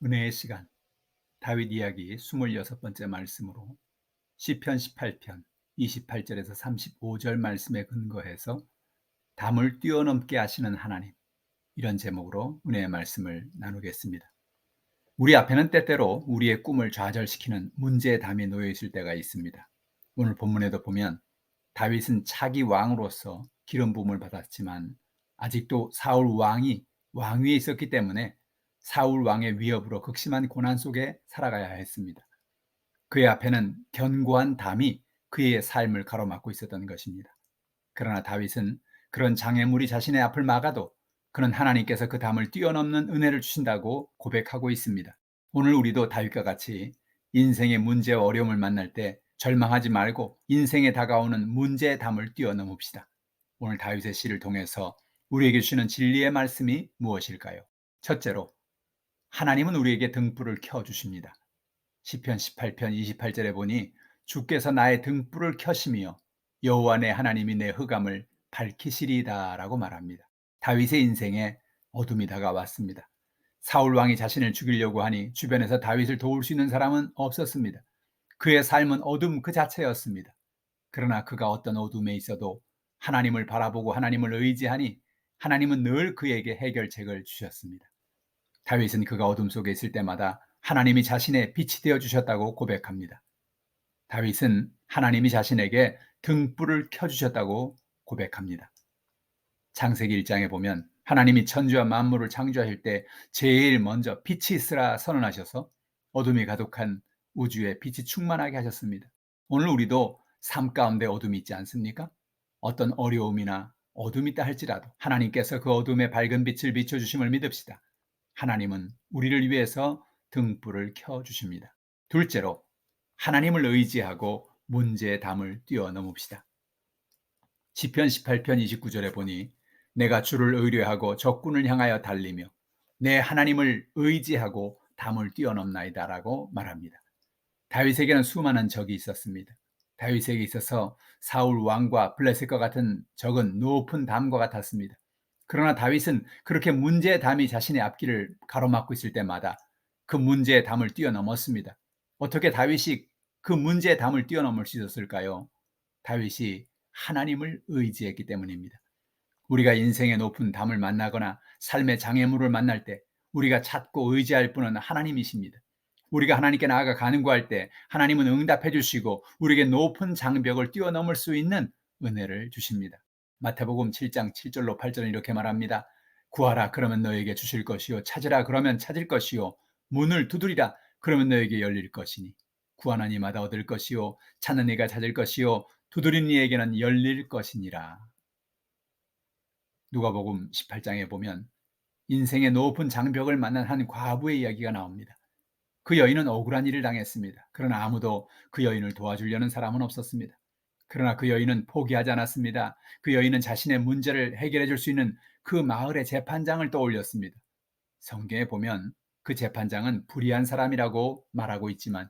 은혜의 시간 다윗 이야기 26번째 말씀으로 시편 18편 28절에서 35절 말씀에 근거해서 담을 뛰어넘게 하시는 하나님, 이런 제목으로 은혜의 말씀을 나누겠습니다. 우리 앞에는 때때로 우리의 꿈을 좌절시키는 문제의 담이 놓여 있을 때가 있습니다. 오늘 본문에도 보면 다윗은 차기 왕으로서 기름 부음을 받았지만 아직도 사울 왕이 왕위에 있었기 때문에 사울 왕의 위협으로 극심한 고난 속에 살아가야 했습니다. 그의 앞에는 견고한 담이 그의 삶을 가로막고 있었던 것입니다. 그러나 다윗은 그런 장애물이 자신의 앞을 막아도 그는 하나님께서 그 담을 뛰어넘는 은혜를 주신다고 고백하고 있습니다. 오늘 우리도 다윗과 같이 인생의 문제와 어려움을 만날 때 절망하지 말고 인생에 다가오는 문제의 담을 뛰어넘읍시다. 오늘 다윗의 시를 통해서 우리에게 주시는 진리의 말씀이 무엇일까요? 첫째로, 하나님은 우리에게 등불을 켜주십니다. 시편 18편 28절에 보니 주께서 나의 등불을 켜시며 여호와 내 하나님이 내 흑암을 밝히시리이다 라고 말합니다. 다윗의 인생에 어둠이 다가왔습니다. 사울 왕이 자신을 죽이려고 하니 주변에서 다윗을 도울 수 있는 사람은 없었습니다. 그의 삶은 어둠 그 자체였습니다. 그러나 그가 어떤 어둠에 있어도 하나님을 바라보고 하나님을 의지하니 하나님은 늘 그에게 해결책을 주셨습니다. 다윗은 그가 어둠 속에 있을 때마다 하나님이 자신의 빛이 되어 주셨다고 고백합니다. 다윗은 하나님이 자신에게 등불을 켜주셨다고 고백합니다. 창세기 1장에 보면 하나님이 천지와 만물을 창조하실 때 제일 먼저 빛이 있으라 선언하셔서 어둠이 가득한 우주에 빛이 충만하게 하셨습니다. 오늘 우리도 삶 가운데 어둠이 있지 않습니까? 어떤 어려움이나 어둠이 있다 할지라도 하나님께서 그 어둠에 밝은 빛을 비춰주심을 믿읍시다. 하나님은 우리를 위해서 등불을 켜주십니다. 둘째로, 하나님을 의지하고 문제의 담을 뛰어넘읍시다. 시편 18편 29절에 보니 내가 주를 의뢰하고 적군을 향하여 달리며 내 하나님을 의지하고 담을 뛰어넘나이다 라고 말합니다. 다윗에게는 수많은 적이 있었습니다. 다윗에게 있어서 사울 왕과 블레셋과 같은 적은 높은 담과 같았습니다. 그러나 다윗은 그렇게 문제의 담이 자신의 앞길을 가로막고 있을 때마다 그 문제의 담을 뛰어넘었습니다. 어떻게 다윗이 그 문제의 담을 뛰어넘을 수 있었을까요? 다윗이 하나님을 의지했기 때문입니다. 우리가 인생의 높은 담을 만나거나 삶의 장애물을 만날 때 우리가 찾고 의지할 분은 하나님이십니다. 우리가 하나님께 나아가 간구할 때 하나님은 응답해 주시고 우리에게 높은 장벽을 뛰어넘을 수 있는 은혜를 주십니다. 마태복음 7장 7절로 8절은 이렇게 말합니다. 구하라 그러면 너에게 주실 것이요 찾으라 그러면 찾을 것이요 문을 두드리라 그러면 너에게 열릴 것이니 구하는 이마다 얻을 것이요 찾는 이가 찾을 것이요 두드리는 이에게는 열릴 것이니라. 누가복음 18장에 보면 인생의 높은 장벽을 만난 한 과부의 이야기가 나옵니다. 그 여인은 억울한 일을 당했습니다. 그러나 아무도 그 여인을 도와주려는 사람은 없었습니다. 그러나 그 여인은 포기하지 않았습니다. 그 여인은 자신의 문제를 해결해 줄 수 있는 그 마을의 재판장을 떠올렸습니다. 성경에 보면 그 재판장은 불의한 사람이라고 말하고 있지만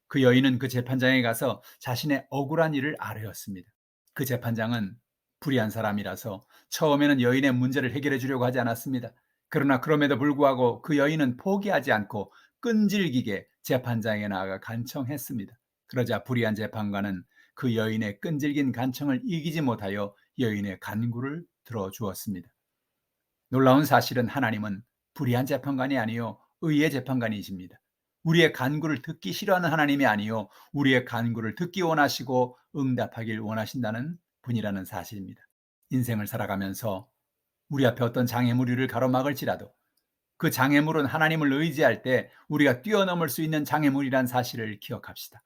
그 여인은 그 재판장에 가서 자신의 억울한 일을 아뢰었습니다. 그 재판장은 불의한 사람이라서 처음에는 여인의 문제를 해결해 주려고 하지 않았습니다. 그러나 그럼에도 불구하고 그 여인은 포기하지 않고 끈질기게 재판장에 나아가 간청했습니다. 그러자 불의한 재판관은 그 여인의 끈질긴 간청을 이기지 못하여 여인의 간구를 들어주었습니다. 놀라운 사실은 하나님은 불의한 재판관이 아니요 의의 재판관이십니다. 우리의 간구를 듣기 싫어하는 하나님이 아니요 우리의 간구를 듣기 원하시고 응답하길 원하신다는 분이라는 사실입니다. 인생을 살아가면서 우리 앞에 어떤 장애물을 가로막을지라도 그 장애물은 하나님을 의지할 때 우리가 뛰어넘을 수 있는 장애물이란 사실을 기억합시다.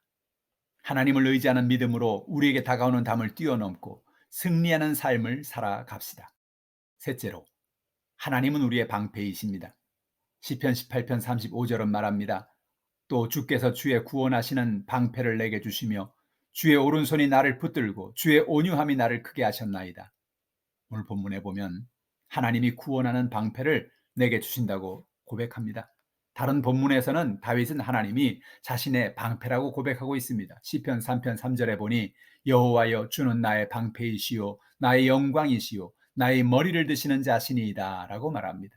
하나님을 의지하는 믿음으로 우리에게 다가오는 담을 뛰어넘고 승리하는 삶을 살아갑시다. 셋째로, 하나님은 우리의 방패이십니다. 시편 18편 35절은 말합니다. 또 주께서 주의 구원하시는 방패를 내게 주시며 주의 오른손이 나를 붙들고 주의 온유함이 나를 크게 하셨나이다. 오늘 본문에 보면 하나님이 구원하는 방패를 내게 주신다고 고백합니다. 다른 본문에서는 다윗은 하나님이 자신의 방패라고 고백하고 있습니다. 시편 3편 3절에 보니 여호와여 주는 나의 방패이시요 나의 영광이시요 나의 머리를 드시는 자신이다 라고 말합니다.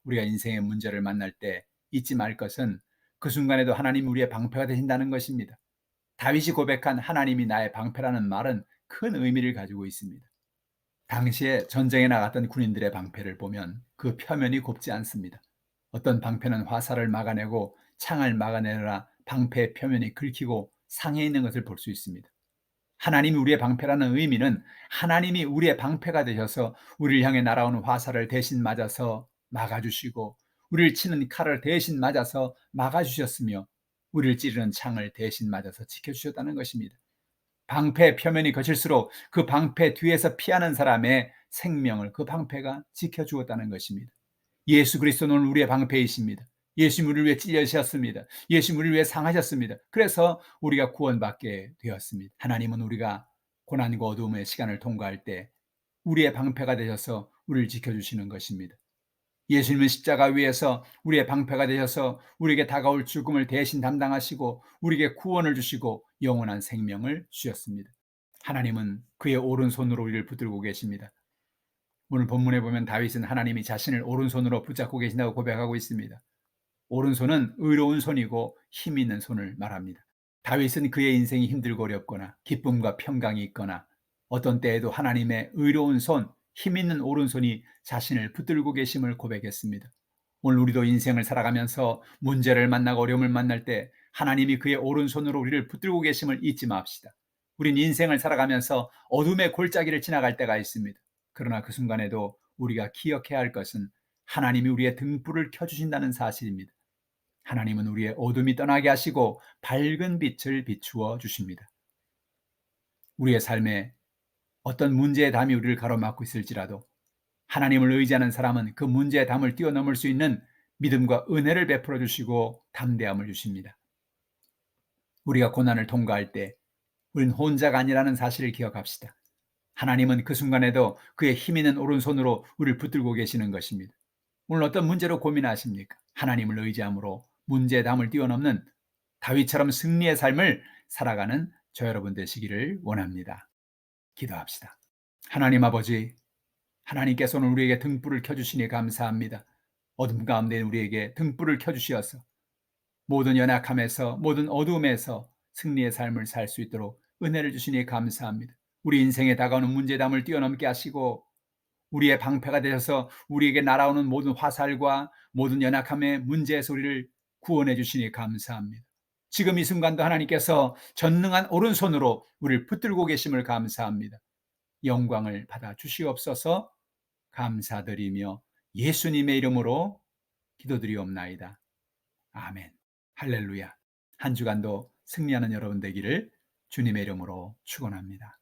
우리가 인생의 문제를 만날 때 잊지 말 것은 그 순간에도 하나님이 우리의 방패가 되신다는 것입니다. 다윗이 고백한 하나님이 나의 방패라는 말은 큰 의미를 가지고 있습니다. 당시에 전쟁에 나갔던 군인들의 방패를 보면 그 표면이 곱지 않습니다. 어떤 방패는 화살을 막아내고 창을 막아내느라 방패의 표면이 긁히고 상해 있는 것을 볼 수 있습니다. 하나님이 우리의 방패라는 의미는 하나님이 우리의 방패가 되셔서 우리를 향해 날아오는 화살을 대신 맞아서 막아주시고 우리를 치는 칼을 대신 맞아서 막아주셨으며 우리를 찌르는 창을 대신 맞아서 지켜주셨다는 것입니다. 방패 표면이 거칠수록 그 방패 뒤에서 피하는 사람의 생명을 그 방패가 지켜주었다는 것입니다. 예수 그리스도는 오늘 우리의 방패이십니다. 예수님 우리를 위해 찔려지셨습니다. 예수님 우리를 위해 상하셨습니다. 그래서 우리가 구원받게 되었습니다. 하나님은 우리가 고난과 어두움의 시간을 통과할 때 우리의 방패가 되셔서 우리를 지켜주시는 것입니다. 예수님은 십자가 위에서 우리의 방패가 되셔서 우리에게 다가올 죽음을 대신 담당하시고 우리에게 구원을 주시고 영원한 생명을 주셨습니다. 하나님은 그의 오른손으로 우리를 붙들고 계십니다. 오늘 본문에 보면 다윗은 하나님이 자신을 오른손으로 붙잡고 계신다고 고백하고 있습니다. 오른손은 의로운 손이고 힘 있는 손을 말합니다. 다윗은 그의 인생이 힘들고 어렵거나 기쁨과 평강이 있거나 어떤 때에도 하나님의 의로운 손, 힘 있는 오른손이 자신을 붙들고 계심을 고백했습니다. 오늘 우리도 인생을 살아가면서 문제를 만나고 어려움을 만날 때 하나님이 그의 오른손으로 우리를 붙들고 계심을 잊지 맙시다. 우린 인생을 살아가면서 어둠의 골짜기를 지나갈 때가 있습니다. 그러나 그 순간에도 우리가 기억해야 할 것은 하나님이 우리의 등불을 켜주신다는 사실입니다. 하나님은 우리의 어둠이 떠나게 하시고 밝은 빛을 비추어 주십니다. 우리의 삶에 어떤 문제의 담이 우리를 가로막고 있을지라도 하나님을 의지하는 사람은 그 문제의 담을 뛰어넘을 수 있는 믿음과 은혜를 베풀어 주시고 담대함을 주십니다. 우리가 고난을 통과할 때 우리는 혼자가 아니라는 사실을 기억합시다. 하나님은 그 순간에도 그의 힘 있는 오른손으로 우리를 붙들고 계시는 것입니다. 오늘 어떤 문제로 고민하십니까? 하나님을 의지함으로 문제의 담을 뛰어넘는 다윗처럼 승리의 삶을 살아가는 저 여러분 되시기를 원합니다. 기도합시다. 하나님 아버지, 하나님께서는 우리에게 등불을 켜주시니 감사합니다. 어둠 가운데 우리에게 등불을 켜주시어서 모든 연약함에서 모든 어두움에서 승리의 삶을 살 수 있도록 은혜를 주시니 감사합니다. 우리 인생에 다가오는 문제담을 뛰어넘게 하시고 우리의 방패가 되셔서 우리에게 날아오는 모든 화살과 모든 연약함의 문제에서 우리를 구원해 주시니 감사합니다. 지금 이 순간도 하나님께서 전능한 오른손으로 우리를 붙들고 계심을 감사합니다. 영광을 받아 주시옵소서. 감사드리며 예수님의 이름으로 기도드리옵나이다. 아멘. 할렐루야. 한 주간도 승리하는 여러분 되기를 주님의 이름으로 축원합니다.